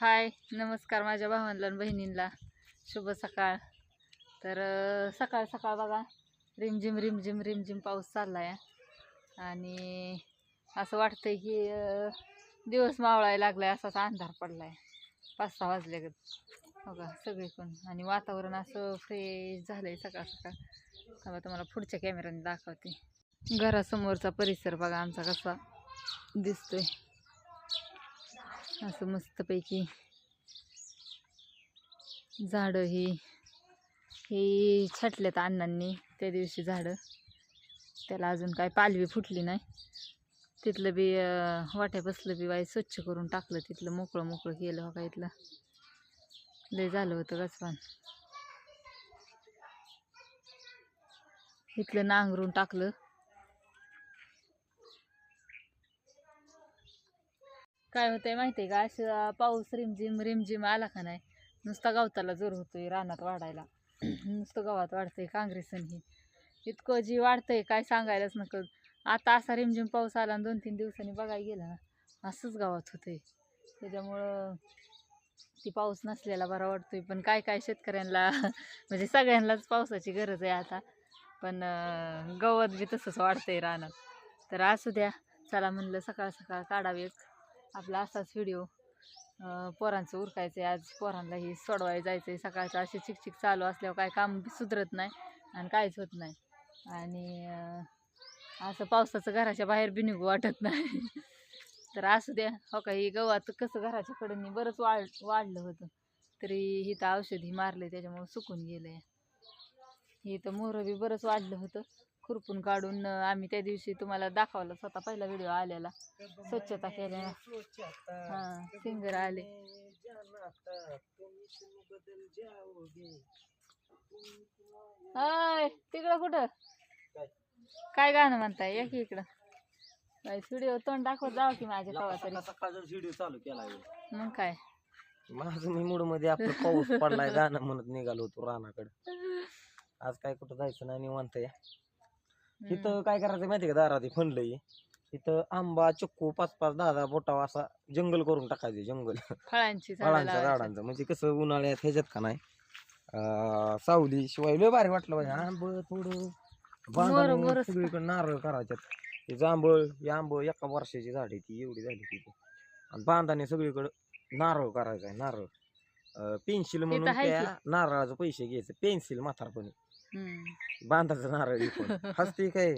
हाय नमस्कार माझ्या भावांना आणि बहिणींना शुभ सकाळ. तर सकाळ सकाळ बघा रिमझिम रिमझिम रिमझिम पाऊस चाललाय आणि असं वाटतंय की दिवस मावळायला लागलाय, असाच अंधार पडलाय 5-6 वाजले बघा सगळीकडून. आणि वातावरण असं फ्रेश झालंय सकाळ सकाळ. तेव्हा तुम्हाला पुढच्या कॅमेऱ्याने दाखवते. घरासमोरचा परिसर बघा आमचा कसा दिसतोय, असं मस्तपैकी झाडं ही छाटल्यात अण्णांनी त्या दिवशी झाडं. त्याला अजून काय पालवी फुटली नाही. तिथलं बी वाट्या बसलं बी बाई स्वच्छ करून टाकलं, तिथलं मोकळं मोकळं केलं बघा. इथलं लय झालं होतं गचपान, इथलं नांगरून टाकलं. काय होतंय माहितीये का, असं पाऊस रिमझिम रिमझिम आला का नाही नुसता गवताला जोर होतोय रानात वाढायला. नुसतं गावात वाढतंय काँग्रेसन ही इतकं जी वाढतंय काय सांगायलाच नको. आता असा रिमझिम पाऊस आला आणि 2-3 दिवसांनी बघायला गेला ना असंच गावात होतंय. त्याच्यामुळं ती पाऊस नसलेला बरा वाटतोय. पण काय काय शेतकऱ्यांना म्हणजे सगळ्यांनाच पावसाची गरज आहे आता, पण गवत बी तसंच वाढतंय रानात. तर असू द्या, चला म्हणलं सकाळ सकाळ काढावे आपला असाच व्हिडिओ. पोरांचं उरकायचं आहे आज, पोरांनाही सोडवायला जायचं आहे. सकाळचं असे चिकचिक चालू असल्यावर काय काम बी सुधरत नाही आणि काहीच होत नाही. आणि असं पावसाचं घराच्या बाहेर बी निघू वाटत नाही. तर असू द्या. हो का, ही गव्हात कसं घराच्या कडेने बरंच वाढलं होतं, तरी इथं औषधी मारले त्याच्यामुळे सुकून गेलंय. इथं मोहरं बी बरंच वाढलं होतं, खुरपून काढून आम्ही त्या दिवशी तुम्हाला दाखवलं स्वतः, पहिला व्हिडिओ आलेला स्वच्छता केल्या. हां सिंगर आले. हाय तिकडं कुठं काय गाणं म्हणताय, या की इकडं. व्हिडिओ तोंड दाखवत जावं की माझ्या कवा तरी. व्हिडिओ चालू केला मग काय माझं मी मूड मध्ये आपलं पाऊस पडलाय गाणं म्हणत निघालो होतो रानाकडे. आज काय कुठं जायचं नाही निवांत या. इथं काय करायचं माहिती का, दारात फंडलंय इथं आंबा चिक्कू 5-5 10-10 बोटावा असा जंगल करून टाकायचे. जंगल फळांच्या झाडांचं, म्हणजे कसं उन्हाळ्यात ह्याच्यात का नाही सावली शिवाय लय भारी वाटलं पाहिजे. आंब थोडं बांधाने सगळीकडे नारळ करायच्यात. ते जांभळ एका वर्षाची झाड आहे ती, एवढी झाली तिथे. आणि बांधाने सगळीकडे नारळ करायचा आहे. नारळ पेन्सिल म्हणून त्या नारळाचं पैसे घ्यायचं. पेन्सिल म्हातारपणी बांधाचं नारळ विकून हसते काय.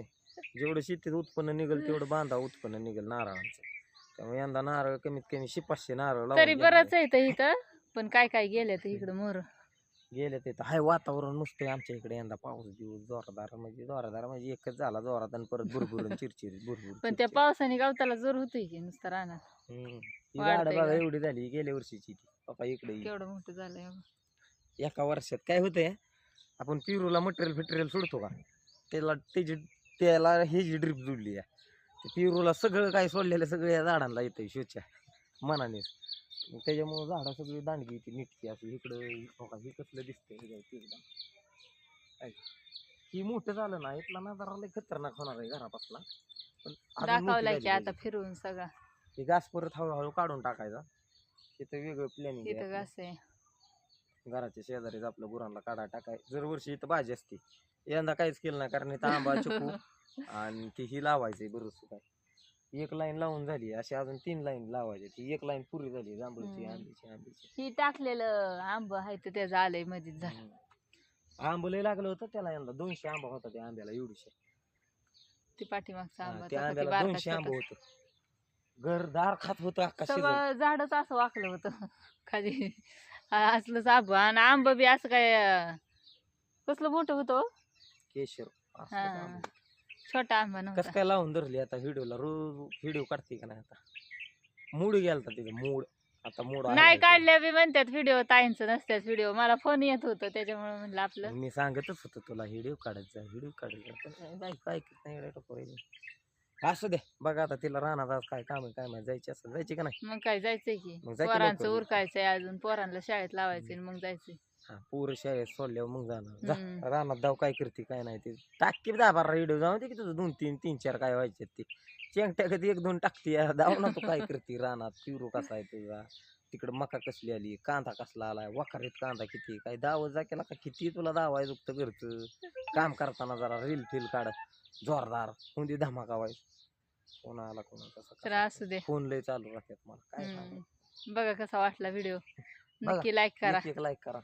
जेवढं शेतीत उत्पन्न निघेल तेवढं बांधा उत्पन्न निघेल नारळांचं. त्यामुळे यंदा नारळ कमीत कमी 500 नारळ तरी बरंच आहे इथं. पण काय काय गेले तर इकडं मोर गेले ते हाय. वातावरण नुसतं आमच्या इकडे यंदा पाऊस दिवस जोरदार म्हणजे एकच झाला जोरात आणि परत भुरभुरून चिरचिरीत भुरभुर. पण त्या पावसाने गावताला जोर होतोय की नुसतं रानात. ही झाड बघा एवढी झाली गेल्या वर्षीची ती. पप्पा इकडे केवढं मोठं झालंय एका वर्षात. काय होतंय, आपण पिरूला मटेरियल सोडतो का, त्याला ही जी ड्रीप जोडली आहे, पिरूला सगळं काय सोडलेलं सगळं या झाडांना येतंय शोच्या मनाने. त्याच्यामुळे झाडं सगळी दांडगी ती निटकी अशी. इकडं बघा हे कसलं दिसतंय एकदम. ही मोठं झालं ना इथला नजारा लय खतरनाक होणार आहे घरापासला. पण दाखवलाय की आता फिरून सगळा. हे घास परत हळूहळू काढून टाकायचा. तिथं वेगळं प्लॅनिंग इथं घास आहे. घराच्या शेजारीच आपलं गुरांना काढा टाकाय. दरवर्षी इथं भाजी असते, यंदा काहीच केलं नाही कारण इथं आंबा चिकू आणि ती ही लावायचंय. बरंच काय एक लाईन लावून झाली, अशी अजून 3 लाईन लावायची. ती एक लाईन पुरी झाली जांभळीची आंब्याची. ही टाकलेलं आंब आहे तर त्याचं आलंय मध्येच झालं. आंब लय लागलं होतं त्याला यंदा. 200 आंबा होता त्या आंब्याला एवढीशे. ती पाठीमागचा आंबा त्या आंब्याला 200 आंबा होतं. घरदार खात होतं सगळं झाडच असं वाकलं होतं खाली असलंच आंब. आणि आंब बी असं काय कसलं मोठं होतं केशर. छोटा आंबा नव्हता. कसं काय लावून धरली आता व्हिडिओला. रोज व्हिडिओ काढते का नाही आता. मूड गेलता तिथं मूड. आता मूड नाही काढल्या बी म्हणतात व्हिडिओ ताईंचं नसतात व्हिडिओ. मला फोन येत होतं त्याच्यामुळे म्हणलं आपलं. मी सांगतच होतो तुला व्हिडिओ काढायचा काय नाही. असू दे बघा आता तिला राहणार आज काय काम काय माहिती. जायची असं जायची का नाही. मग काय जायचंय की पोरांचं उरकायचंय अजून. पोरांना शाळेत लावायचंय मग जायचंय. पोरं शाळेत सोडल्यावर मग जाणार. जा रानात जाऊ काय करते काय नाही ते टाकी 10-12 व्हिडिओ जाऊ दे की तुझं 2-3-3-4 काय व्हायचे ते चेंगट्या कधी 1-2 टाकते. जाऊ ना तू काय करते रानात. पिरू कसा आहे तुझा तिकडे मका कसली आली, कांदा कसला आलाय, वखारीत कांदा किती, काय दावं जा केला का किती तुला दावाय दुखत घरचं काम करताना जरा रील फिल काढ जोरदार कोणती धमाका व्हायची. कोणा आला तर कोणा असू दे. फोन लय चालू राहतात मला काय सांगू. बघा कसा वाटला व्हिडिओ, बघा, नक्की लाईक करा. एक लाईक करा.